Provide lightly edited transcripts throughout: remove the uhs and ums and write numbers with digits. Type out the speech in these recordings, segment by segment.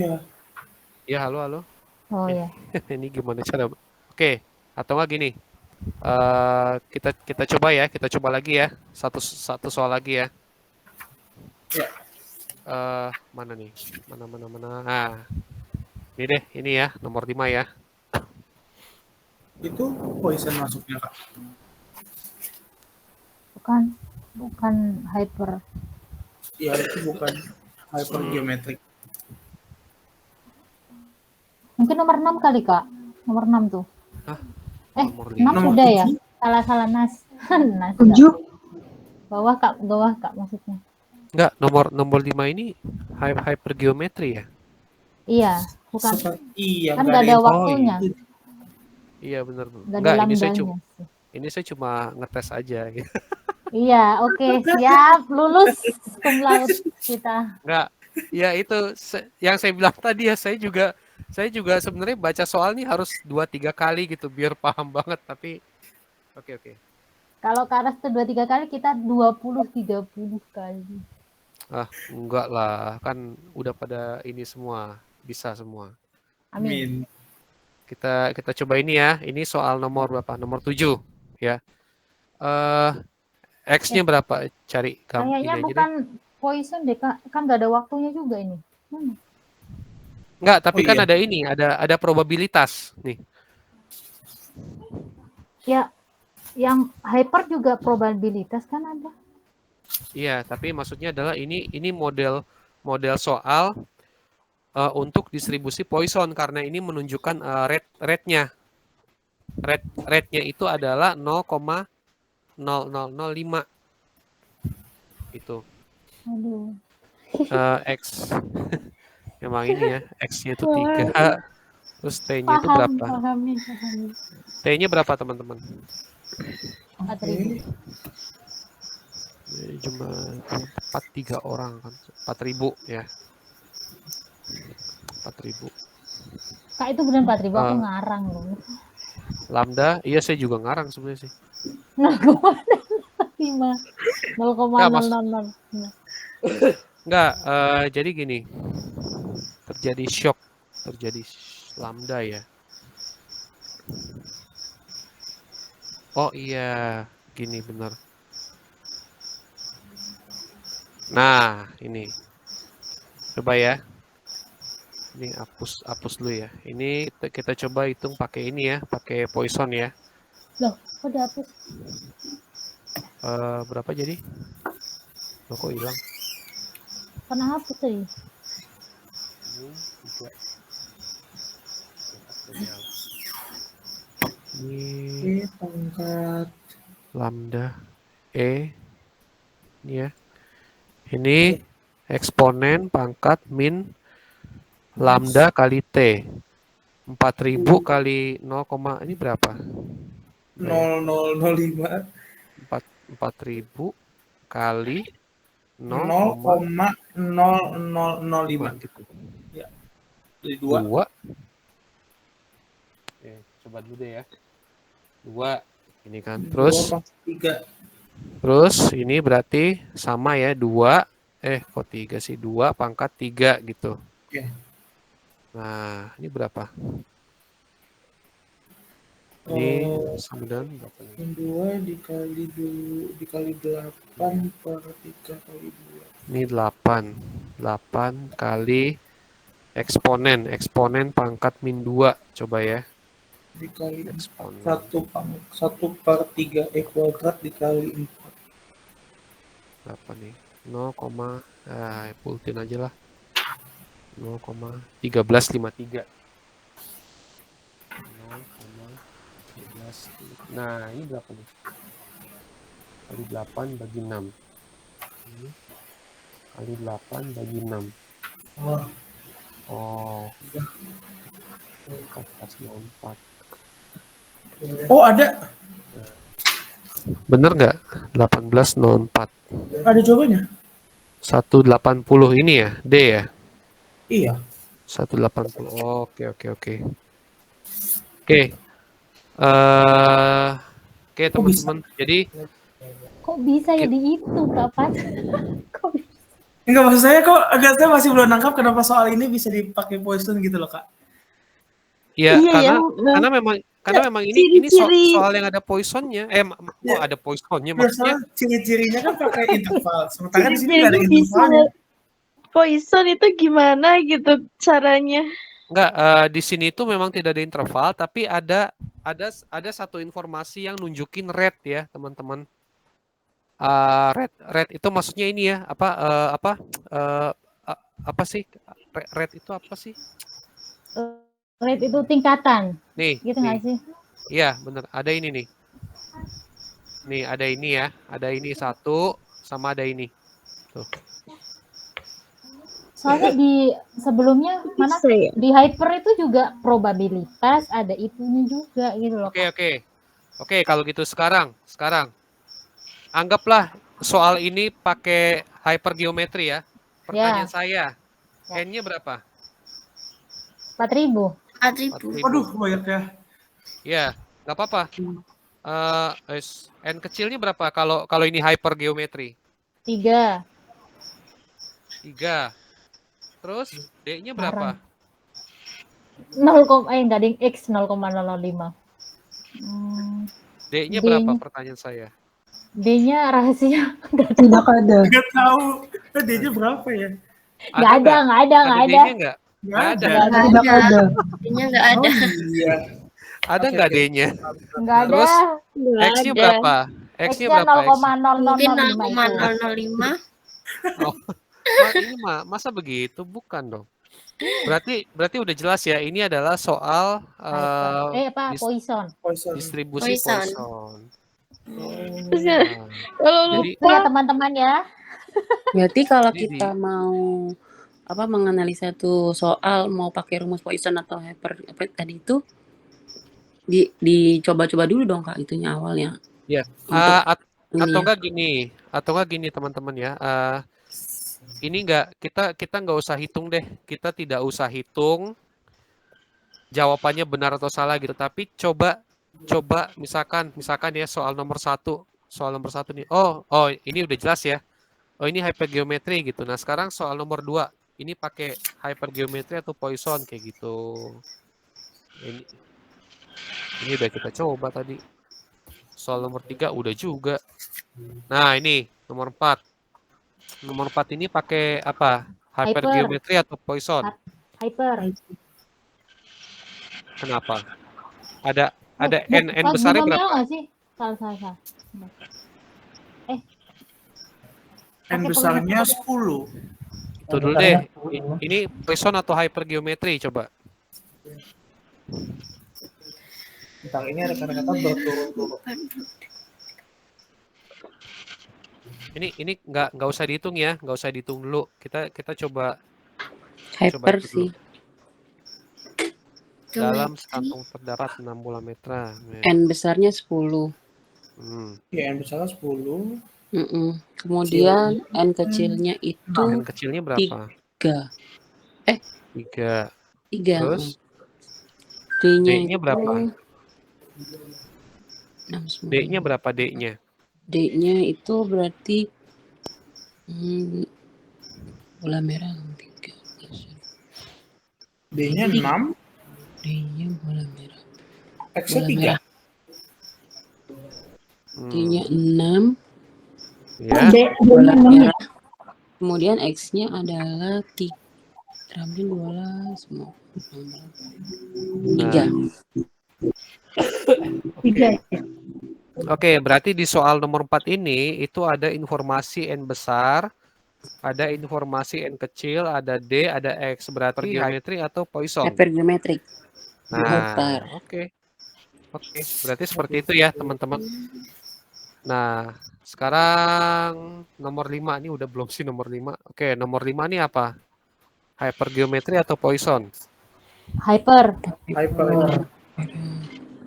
Ya, Ya, halo, halo. Oh Eh, ya. ini gimana cara? Oke, atau enggak gini? Kita coba ya, kita coba lagi ya. Satu satu soal lagi ya. ya. Mana nih? Mana? Ah, ini deh, ini ya, nomor 5 ya. Itu Poison masuknya, Kak. Bukan bukan hyper. Ya, itu bukan hypergeometric. Mungkin nomor 6 kali, Kak. Nomor 6 tuh. Hah, Eh, nomor 6 5. Nomor sudah ya? 7, Salah nas. Nas enggak. 7. Bawah Kak maksudnya. Enggak, nomor 5 ini hypergeometry ya. Iya, bukan. iya, Kan nggak nggak ada ada yang Oh iya. waktunya. Iya benar. Nggak ada Enggak, lambdanya sih. ini saya cuma ngetes aja gitu. Iya, oke, siap. Lulus cum laude kita. Enggak. Ya itu yang saya bilang tadi ya, saya juga sebenarnya baca soal nih harus 2-3 kali gitu biar paham banget, tapi oke. Kalau Karas tuh 2-3 kali, kita 20-30 kali. Ah, enggak lah, kan udah pada ini semua, bisa semua. Amin. min. Kita coba ini ya. Ini soal nomor berapa? Nomor 7 ya. Eh X-nya berapa? Cari Kayaknya ini aja deh. bukan poison deh, Kak. Kan nggak ada waktunya juga ini. Enggak, tapi Oh kan iya, ada ini, ada probabilitas nih. Ya, yang hyper juga probabilitas kan ada. Iya, tapi maksudnya adalah ini model soal untuk distribusi Poisson karena ini menunjukkan rate-nya. Rate-nya itu adalah 0,0005. Itu. Aduh. X. Memang ini ya, X-nya itu 3. Terus T-nya itu berapa? Pahami. T-nya berapa teman-teman? 4.000. Cuma 3 orang kan. 4.000 ya. 4.000. Kak, itu benar 4.000, aku Eh, ngarang loh. Lambda, iya saya juga ngarang sebenarnya sih. 0,05. 0,000. Enggak, jadi gini. Terjadi shock, terjadi lambda ya. Oh iya, gini benar. Nah, ini. Coba ya. Ini hapus dulu ya. Ini kita coba hitung pakai ini ya, pakai Poisson ya. Loh, kok dihapus? Berapa jadi? Loh, kok hilang? Pernah hapus tadi? Ini 3. Ini pangkat lambda E. Ini ya. Ini eksponen pangkat min lambda kali T. 4.000 kali 0, ini berapa? 0005 4.000 kali 0,0005. gitu. Ya, jadi 2. 2. Coba dulu deh ya. 2 ini kan. Terus 3. Terus ini berarti sama ya 2. Kok 3 sih? 2 pangkat 3 gitu. Ya. Nah, ini berapa? Ini 9 berapa nih? 2 dikali 8 per 3 kali 2. Ini 8. 8 kali eksponen pangkat min 2. Coba ya. Dikali Eksponen. 1 per 3 kuadrat dikali 4. Berapa nih? 0, pultin aja lah. 0,1353. 0,13. Nah, ini berapa nih? Kali 8 bagi 6. Ini kali 8 bagi 6. Oh. 14,04. Oh, ada. Bener nggak? 18,04. Ada jawabannya. 180 ini ya? D ya? Iya. 180. Oke. Oke, teman-teman. Jadi Kok bisa ya dihitung, Kak Pat? Kok bisa? Enggak, maksud saya kok agak saya masih belum nangkap kenapa soal ini bisa dipakai Poisson gitu loh, Kak. Ya, Iya ya. karena memang ini Ciri-ciri soal yang ada poisonnya. Kok Ya, ada poisonnya? biasanya Maksudnya ciri-cirinya kan pakai interval. Sementara di sini nggak ada ciri-cirinya bisa intervalnya. poison itu gimana gitu caranya? enggak, di sini itu memang tidak ada interval, tapi ada satu informasi yang nunjukin red ya, teman-teman. Red itu maksudnya ini ya, eh, apa sih? Red itu apa sih? Rate itu tingkatan, Nih, gitu nih. nggak sih? Iya, bener. Ada ini nih. Nih, ada ini ya. Ada ini satu, sama ada ini. Tuh. Soalnya di sebelumnya mana Bisa ya? di hyper itu juga probabilitas ada itunya juga gitu loh. Oke, kalau gitu sekarang anggaplah soal ini pakai hypergeometri ya. Pertanyaan saya, Ya. N-nya berapa? 4.000. 4.000. Waduh, banyak ya. Ya, nggak apa-apa. N kecilnya berapa kalau ini hypergeometri? 3. 3. Terus D-nya berapa? 0, enggak ada yang X 0,005. D-nya D-nya berapa pertanyaan saya? D-nya rahasia. Tidak ada. Nggak tahu. D-nya berapa ya? Nggak ada. Ada D-nya nggak? Nggak ada. Tidak ada. Ini nggak ada. Oh iya. Ada Oke, nggak oke. D-nya? Nggak ada. Terus Nggak X-nya ada. berapa? X-nya berapa? X? Mungkin 0,0005 itu. 0,005. Oh, ini masa begitu? Bukan dong. Berarti udah jelas ya. Ini adalah soal Poison. Poisson. distribusi Poisson. Poisson. Terus ya, Nah, kalau jadi Itu ya teman-teman ya. Berarti kalau Jadi- kita mau menganalisa tuh soal mau pakai rumus Poisson atau hyper apa tadi itu dicoba-coba dulu dong Kak itunya awalnya. ya, Untuk ini atau ya. enggak gini teman-teman ya. Ini kita nggak usah hitung deh. Kita tidak usah hitung jawabannya benar atau salah gitu. Tapi coba misalkan ya soal nomor 1 nih. Oh, ini udah jelas ya. Oh, ini hypergeometri gitu. Nah, sekarang soal nomor 2. Ini pakai hypergeometri atau Poisson kayak gitu. Ini udah kita coba tadi. Soal nomor 3 udah juga. Nah, ini nomor 4. Nomor 4 ini pakai apa? Hypergeometri atau Poisson? Hyper. Kenapa? Ada n besarnya binomial berapa? nggak sih? Salah. N besarnya 10. Itu dulu deh. Ini Poisson atau hypergeometri coba. Bentar, ini ada kata-kata berturut-turut. Ini nggak usah dihitung ya, nggak usah dihitung dulu. Kita coba Hyper dulu. sih. Dalam sekantung terdapat 6 bola metra. N besarnya 10. Ya, N besarnya 10. Kemudian N kecilnya itu N kecilnya berapa? 3. 3. 3. Terus D-nya berapa? 6. D-nya berapa D-nya? D-nya itu berarti bola merah 3. D-nya 6. D-nya bola merah. X-nya Bola 3. merah. D-nya 6. Ya. Bola merah. Kemudian X-nya adalah 3. Trampolin bola semua. 3. Oke, berarti di soal nomor 4 ini itu ada informasi N besar, ada informasi N kecil, ada D, ada X. Berarti geometri atau Poisson. Hypergeometrik. Nah, oke. Berarti seperti itu ya, teman-teman. Nah, sekarang nomor 5 ini udah belum sih nomor 5. Oke, nomor 5 ini apa? Hypergeometri atau Poisson? Hyper.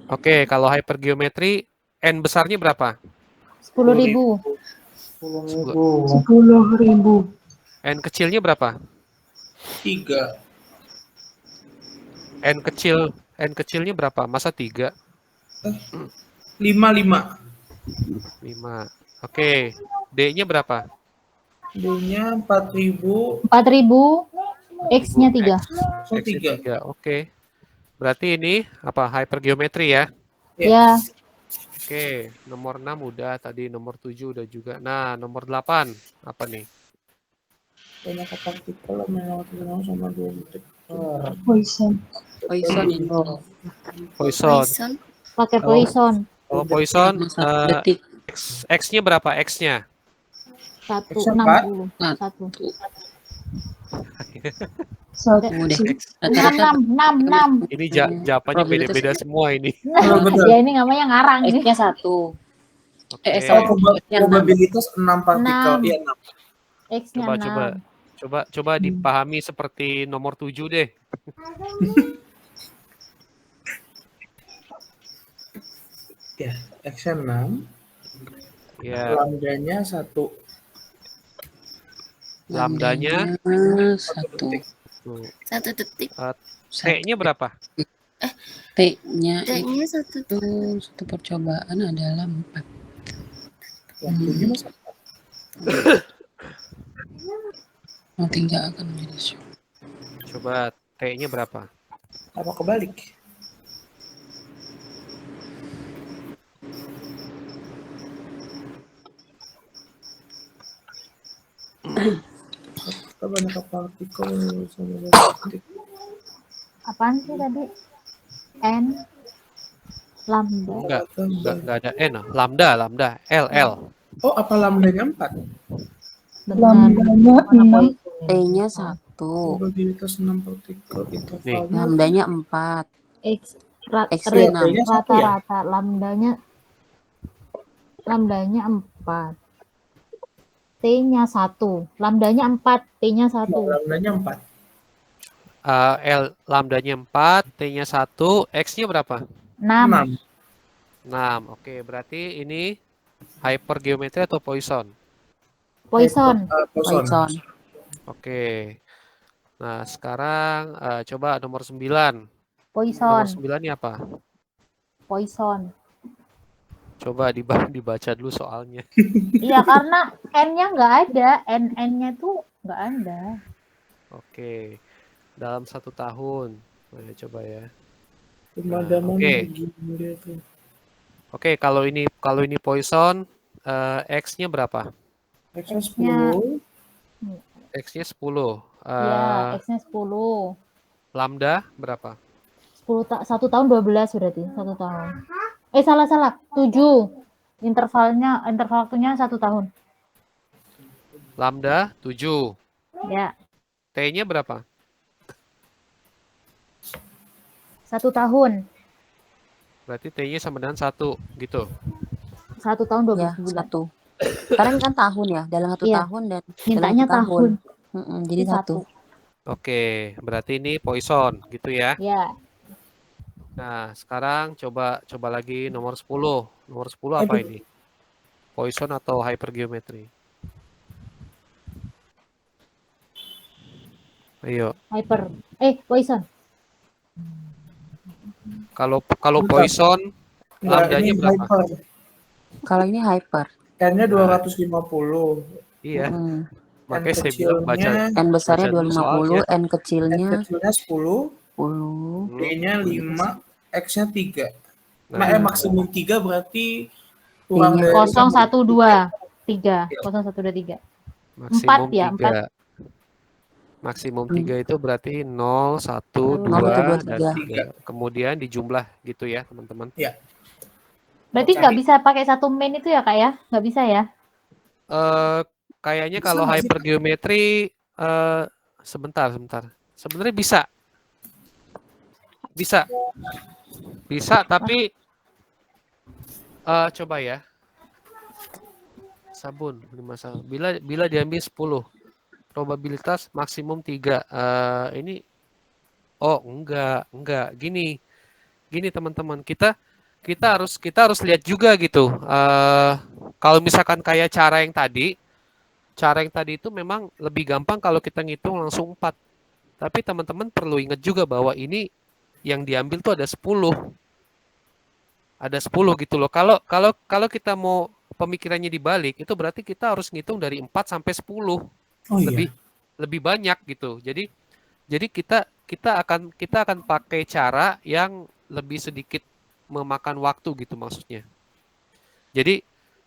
Oke, kalau hypergeometri N besarnya berapa? 10.000. 10.000. N kecilnya berapa? 3. N kecilnya berapa? Masa 3? 5. 5. Oke. D-nya berapa? D-nya 4000. 4.000, X-nya 3. So, X-nya 3. 3. Oke. Berarti ini apa? Hypergeometry ya? Ya, Oke, nomor 6 udah, tadi nomor 7 udah juga. Nah, nomor 8 apa nih? Banyak partikel melewati ruang sama 2 detik. Poison. Poison ini. Poison. Poison. pakai Poison. Kalau Poison, Cuma 1 detik. X-nya berapa? X-nya? 160. Nah. 1. Satu. Udah. 6, Rata-rata 6. Ini jawabannya beda-beda semua ini. Ya ini namanya ngarang ini. X-nya 1. Oke. Probabilitas 6 partikel. 6. Iya, 6. X-nya Coba dipahami seperti nomor 7 deh. Ya, X-nya 6. Ya, Lambdanya 1. lambdanya 1. tuh. 1 detik. T-nya berapa? T-nya D-nya 1 itu satu percobaan adalah 4. Waktunya Mas. Nanti nggak akan menjadi show. Coba T-nya berapa? Apa kebalik? Kita banyak partikel sama 2 detik. Apaan sih tadi? N lambda. Enggak ada N. Lambda, L. Oh, apa lambdanya 4? Benar. Lambdanya Mana 6. Poison? T-nya 1. Probabilitas 6 partikel intervalnya. Lambdanya 4. X X-nya 6. T-nya 1 ya? rata-rata lambdanya 4. T-nya 1. Lambdanya 4, T-nya 1. Lambdanya 4. Lambdanya 4, T-nya 1, X-nya berapa? 6. 6. Oke, berarti ini hypergeometry atau Poisson? Poison. Poison. Oke. Nah, sekarang coba nomor 9. Poison. Nomor 9 ini apa? Poison. Coba dibaca dulu soalnya. Iya, karena N-nya nggak ada. N-nya tuh nggak ada. Oke. Dalam 1 tahun. Nah, coba ya. Pemadaman Oke. begini dia tuh. Oke, kalau ini Poisson, X-nya berapa? X-nya X-nya 10. X-nya 10. Ya, X-nya 10. Lambda berapa? 1 tahun 12 berarti. 1 tahun. Salah. 7. Interval waktunya 1 tahun. Lambda 7. Ya, T-nya berapa? 1 tahun. Berarti T-nya sama dengan 1 gitu. 1 tahun 12 Ya, bulan. 1. Sekarang kan tahun ya, dalam 1 Iya. tahun dan Mintanya dalam 1 tahun. tahun. Jadi 1. Oke, berarti ini Poisson gitu ya. Ya, Nah, sekarang coba lagi nomor 10. Nomor 10 apa ini? Poisson atau hypergeometry? Ayo. Poison. Kalau Poisson lambdanya berapa? Kalau ini hyper. N-nya 250. Iya. Mm. Makanya saya bilang baca. N besarnya Baca dulu 250, N N kecilnya kecilnya 10. 10. D-nya 5. X-nya 3. Nah, Maksimum 3 berarti kurang dari 0, 1, 2, 3. 0, 1, 2, 3. maksimum 4 ya, 3. Maksimum 3 itu berarti 0, 1, 2, 2, dan 3. Kemudian dijumlah gitu ya, teman-teman. Berarti nggak bisa pakai 1 main itu ya, Kak ya? Nggak bisa ya? Kayaknya Bisa kalau nggak sih? hypergeometry sebentar. Sebenarnya bisa tapi coba ya. Sabun ini masalah. Bila diambil 10, probabilitas maksimum 3. Ini enggak. Gini teman-teman, kita harus lihat juga gitu. Kalau misalkan kayak cara yang tadi itu memang lebih gampang kalau kita ngitung langsung 4. Tapi teman-teman perlu ingat juga bahwa ini yang diambil tuh ada 10. Ada 10 gitu loh. Kalau kita mau pemikirannya dibalik, itu berarti kita harus ngitung dari 4 sampai 10. Oh Lebih iya. lebih banyak gitu. Jadi kita akan pakai cara yang lebih sedikit memakan waktu gitu maksudnya. Jadi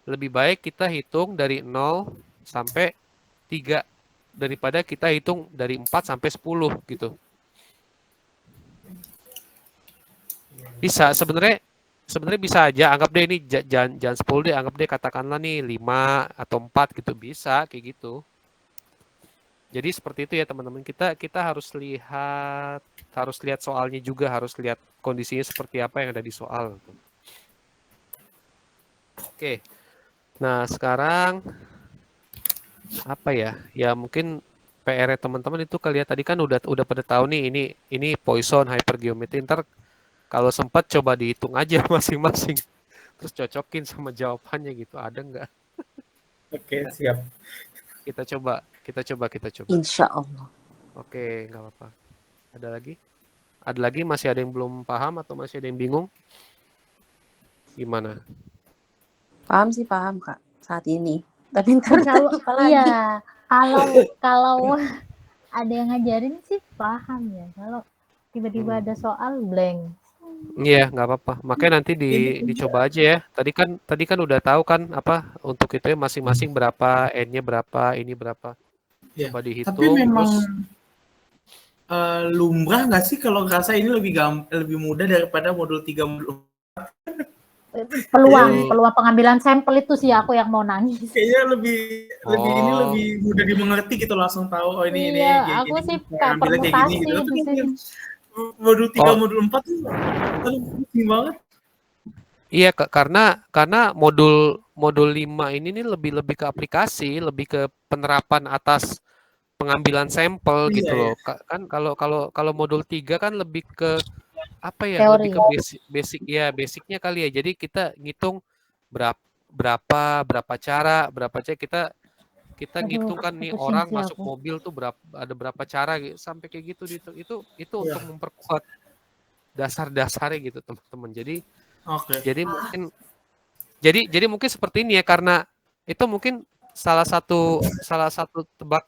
lebih baik kita hitung dari 0 sampai 3 daripada kita hitung dari 4 sampai 10 gitu. Bisa sebenarnya bisa aja anggap deh ini jangan 10 deh, anggap deh katakanlah nih 5 atau 4 gitu, bisa kayak gitu. Jadi seperti itu ya teman-teman. Kita harus lihat soalnya juga, harus lihat kondisinya seperti apa yang ada di soal. Oke. Nah, sekarang apa ya? Ya mungkin PR teman-teman itu kalian tadi kan udah pada tahu nih ini Poisson hypergeometry. Ntar kalau sempat coba dihitung aja masing-masing. Terus cocokin sama jawabannya gitu. Ada nggak? Oke, siap. Kita coba. Insya Allah. Oke, nggak apa-apa. Ada lagi? Ada lagi? Masih ada yang belum paham atau masih ada yang bingung? Gimana? Paham sih, paham Kak saat ini. Tapi ntar Kalau lupa lagi. iya, kalau ada yang ngajarin sih paham ya. Kalau tiba-tiba ada soal blank. Iya, nggak apa-apa. Makanya nanti dicoba aja ya. Tadi kan udah tahu kan apa untuk itu ya masing-masing berapa, N-nya berapa, ini berapa. Ya. Coba dihitung. Tapi memang terus lumrah nggak sih kalau ngerasa ini lebih mudah daripada modul 3 modul 4? Peluang pengambilan sampel itu sih aku yang mau nangis. Kayaknya lebih mudah dimengerti gitu, langsung tahu ini Iya, aku gini, sih cara ambilnya kayak gini gitu. permutasi itu sih. Modul 3 modul 4 tuh aduh pusing banget. iya, karena modul 5 ini nih lebih ke aplikasi, lebih ke penerapan atas pengambilan sampel Iya, gitu iya. loh. Kan kalau modul 3 kan lebih ke apa ya? Teori. Lebih ke basicnya kali ya. Jadi kita ngitung berapa cara kita Aduh, ngitung kan nih pusing orang sih masuk aku. mobil tuh ada berapa cara gitu, sampai kayak gitu itu Iya. untuk memperkuat dasar-dasarnya gitu teman-teman. Oke. Jadi mungkin seperti ini ya, karena itu mungkin salah satu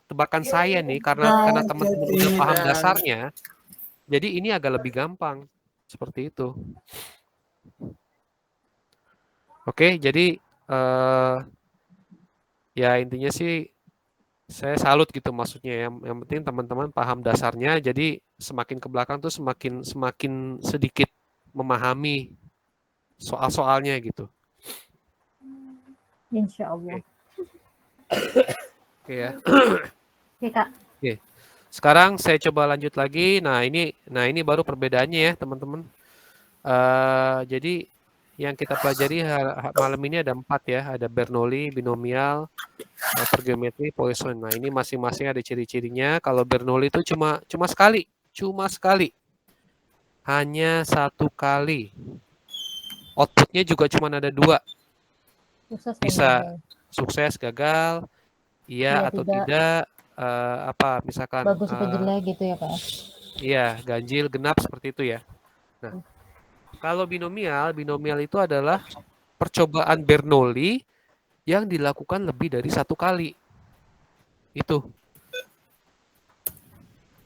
tebakan saya nih, karena teman-teman udah paham dasarnya, jadi ini agak lebih gampang seperti itu. Oke, jadi ya intinya sih saya salut gitu maksudnya. Yang penting teman-teman paham dasarnya, jadi semakin ke belakang tuh semakin sedikit memahami soal-soalnya gitu. Insya Allah. Oke ya. Oke Kak. Oke. Sekarang saya coba lanjut lagi. Nah ini baru perbedaannya ya teman-teman. Jadi yang kita pelajari malam ini ada 4 ya. Ada Bernoulli, binomial, hypergeometry, Poisson. Nah ini masing-masing ada ciri-cirinya. Kalau Bernoulli itu cuma sekali. Hanya 1 kali. Outputnya juga cuma ada 2. Bisa sukses, gagal, iya atau tidak, apa misalkan bagus atau jelek gitu ya Kak. Iya, ganjil, genap seperti itu ya. Nah, kalau binomial itu adalah percobaan Bernoulli yang dilakukan lebih dari 1 kali. Itu.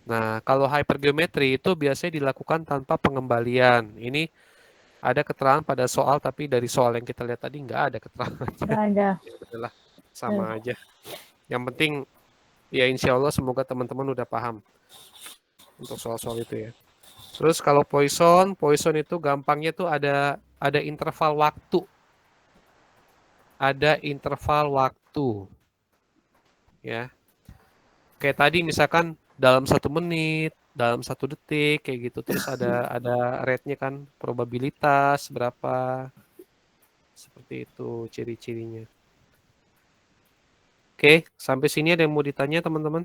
Nah, kalau hypergeometry itu biasanya dilakukan tanpa pengembalian. Ini ada keterangan pada soal, tapi dari soal yang kita lihat tadi nggak ada keterangannya. Nggak ada. Ya udahlah, sama aja. Yang penting ya insya Allah semoga teman-teman udah paham untuk soal-soal itu ya. Terus kalau Poisson itu gampangnya tuh ada interval waktu. Ada interval waktu. Ya. Kayak tadi misalkan dalam 1 menit, dalam 1 detik kayak gitu. Terus ada rate-nya kan, probabilitas berapa. Seperti itu ciri-cirinya. Oke, sampai sini ada yang mau ditanya teman-teman?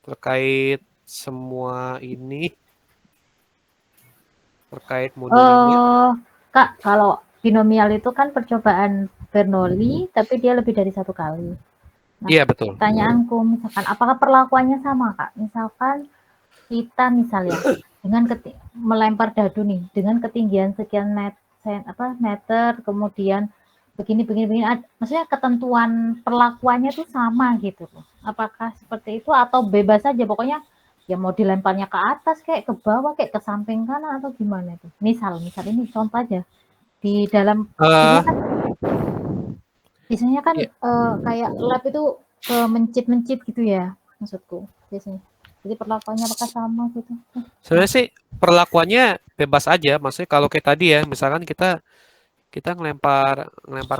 Terkait semua ini, terkait modul ini. Kak, kalau binomial itu kan percobaan Bernoulli, tapi dia lebih dari 1 kali. Nah, Iya betul. Pertanyaanku misalkan, apakah perlakuannya sama Kak? Misalkan kita misalnya dengan melempar dadu nih, dengan ketinggian sekian meter, kemudian begini. Maksudnya ketentuan perlakuannya tuh sama gitu loh. Apakah seperti itu atau bebas saja pokoknya ya mau dilemparnya ke atas kayak ke bawah kayak ke samping kanan atau gimana itu? Misal ini contoh aja di dalam Eh, biasanya kan Iya. kayak lab itu mencit gitu ya maksudku biasanya. Jadi perlakuannya apakah sama gitu? Sebenarnya sih perlakuannya bebas aja. Maksudnya kalau kayak tadi ya, misalkan kita ngelempar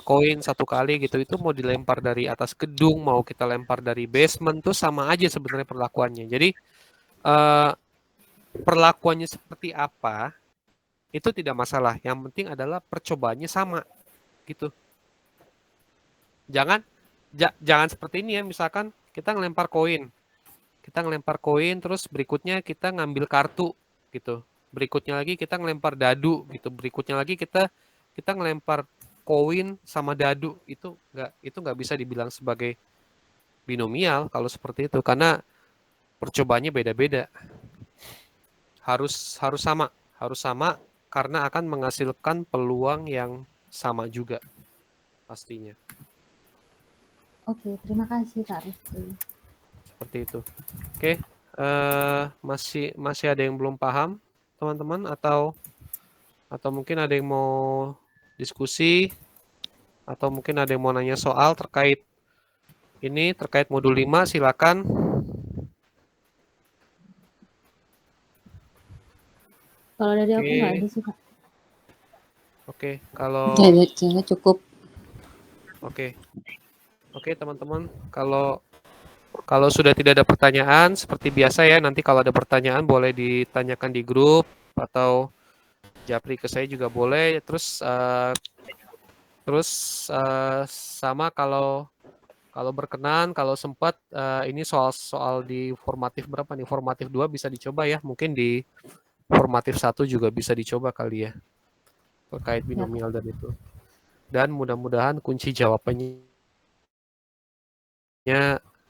koin 1 kali gitu, itu mau dilempar dari atas gedung, mau kita lempar dari basement tuh sama aja sebenarnya perlakuannya. Jadi eh, perlakuannya seperti apa itu tidak masalah. Yang penting adalah percobaannya sama gitu. Jangan seperti ini ya. Misalkan kita ngelempar koin, terus berikutnya kita ngambil kartu gitu. Berikutnya lagi kita ngelempar dadu gitu. Berikutnya lagi kita ngelempar koin sama dadu. Itu nggak bisa dibilang sebagai binomial kalau seperti itu karena percobaannya beda-beda. Harus sama karena akan menghasilkan peluang yang sama juga pastinya. Oke, terima kasih Kak Rizky. Seperti itu. Oke, masih ada yang belum paham, teman-teman, atau mungkin ada yang mau diskusi, atau mungkin ada yang mau nanya soal terkait modul 5, silakan. Kalau dari aku Oke. nggak ada sih Kak. Oke, kalau Kayaknya cukup. Oke, teman-teman, kalau sudah tidak ada pertanyaan, seperti biasa ya, nanti kalau ada pertanyaan boleh ditanyakan di grup atau japri ke saya juga boleh. Terus sama kalau berkenan, kalau sempat ini soal di formatif berapa nih? Formatif 2 bisa dicoba ya. Mungkin di formatif 1 juga bisa dicoba kali ya. Terkait binomial dan itu. Dan mudah-mudahan kunci jawabannya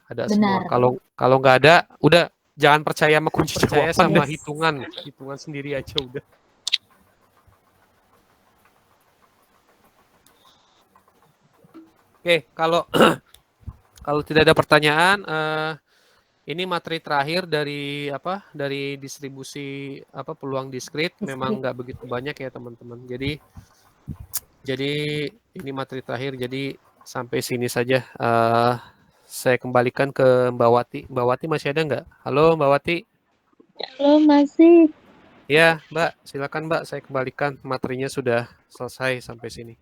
ada semua. Benar. Kalau nggak ada, udah jangan percaya sama kunci Percaya jawaban, sama yes. hitungan sendiri aja udah. Oke, kalau tidak ada pertanyaan, ini materi terakhir dari distribusi peluang diskrit. Memang nggak begitu banyak ya teman-teman. Jadi ini materi terakhir. Jadi sampai sini saja. Saya kembalikan ke Mbak Wati. Mbak Wati masih ada nggak? Halo Mbak Wati. Halo, masih. Ya Mbak, silakan Mbak. Saya kembalikan, materinya sudah selesai sampai sini.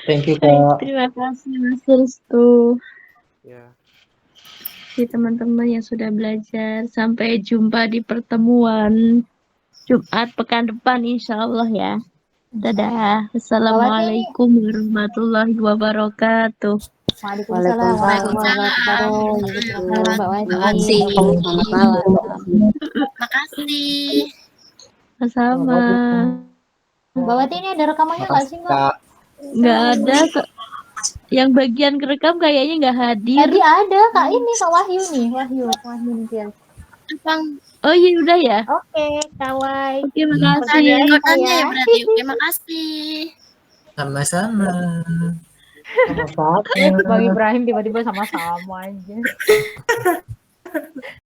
Thank you Baik, Kak. terima kasih Mas Restu. Ya. Si teman-teman yang sudah belajar. Sampai jumpa di pertemuan Jumat pekan depan insya Allah ya. Dadah. Assalamualaikum warahmatullahi wabarakatuh. Waalaikumsalam warahmatullahi wabarakatuh. Mbak Wati. Makasih. Selamat malam. Makasih. Sama. Mbak Wati ini ada rekamannya nggak sih Mbak? Kak. Nggak ada. Yang bagian kerekam kayaknya nggak hadir. Tadi ada Kak ini Kak Wahyu nih. Wahyu nih. Bang, Oh iya udah ya. Oke, Kawai. Oke, ada makasih. kodenya ya berarti. Oke, makasih. Sama-sama. Bang Ibrahim tiba-tiba sama-sama aja.